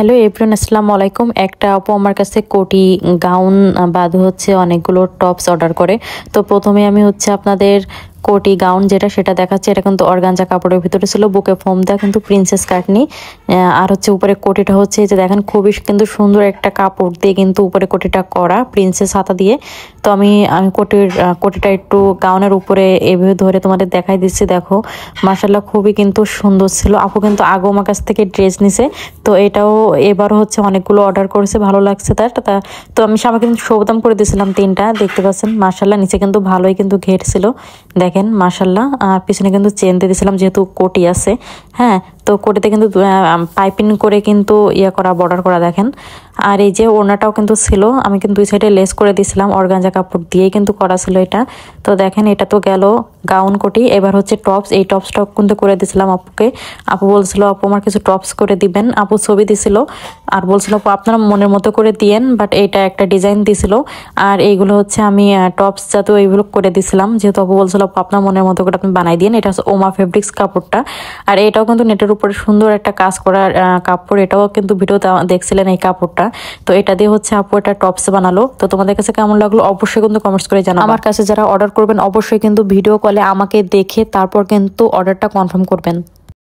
Hello everyone, আসসালামু আলাইকুম। একটা আপু আমার কাছে কোটি গাউন বাদে অনেকগুলো টপস অর্ডার করে। তো প্রথমে আমি আপনাদের কোটি গাউন সেটা দেখাচ্ছে। এটা কিন্তু অর্গানজা কাপড়ের ভিতরে ছিল, বুকে ফোম দেওয়া, কিন্তু প্রিন্সেস কাটনি। আর উপরে কোটিটা এই যে দেখেন, খুবই কিন্তু সুন্দর একটা কাপড় দিয়ে কিন্তু উপরে কোটিটা করা, প্রিন্সেস হাতা দিয়ে। তো আমি কোটিটা একটু গাউনের উপরে এভাবে ধরে তোমাদের দেখাই দিচ্ছি। দেখো মাশাআল্লাহ, খুবই কিন্তু সুন্দর ছিল। আপু কিন্তু আগে আমার কাছ থেকে ড্রেস নিছে, তো এটাও এবার অনেকগুলো অর্ডার করেছে, ভালো লাগছে তার। তো আমি সামনে কিন্তু সবদাম করে দিয়েছিলাম 3টা, দেখতে পাচ্ছেন মাশাআল্লাহ। নিচে কিন্তু ভালোই কিন্তু ঘের ছিল, দেখেন মাশাআল্লাহ। আর পিছনে কিন্তু চেন দিয়ে দিয়েছিলাম, যেহেতু কোটি আছে। হ্যাঁ, তো কোটিতে কিন্তু পাইপিং করে কিন্তু করা, বর্ডার করা, দেখেন। আর এই যে ওড়নাটাও কিন্তু ছিল, আমি কিন্তু দুই সাইডে লেস করে দিয়েছিলাম, অর্গানজা কাপড় দিয়েই কিন্তু করা ছিল এটা। তো দেখেন, এটা তো গেল গাউন কোটি। এবার টপস। এই টপসটাও কিন্তু করে দিয়েছিলাম আপুকে। আপু বলছিল আপু আমার কিছু টপস করে দিবেন। আপু ছবি দিছিল আর বলছিল আপু আপনারা মনের মতো করে দিয়েন, বাট এটা একটা ডিজাইন দিছিল। আর এইগুলো আমি টপস জাতীয় এইগুলো করে দিছিলাম, যেহেতু আপু বলছিল আপু আপনার মনের মতো করে আপনি বানাই দিন। এটা ওমা ফেব্রিক্স কাপড়টা। আর এটাও কিন্তু নেটের উপরে সুন্দর একটা কাজ করার কাপড়। এটাও কিন্তু ভিডিওতে দেখছিলেন এই কাপড়টা। তো এটা দিয়ে আপু এটা টপস বানালো। তো তোমাদের কাছে কেমন লাগলো অবশ্যই কিন্তু কমেন্টস করে জানাও। আমার কাছে যারা অর্ডার করবেন অবশ্যই কিন্তু ভিডিও কলে আমাকে দেখে তারপর কিন্তু অর্ডারটা কনফার্ম করবেন।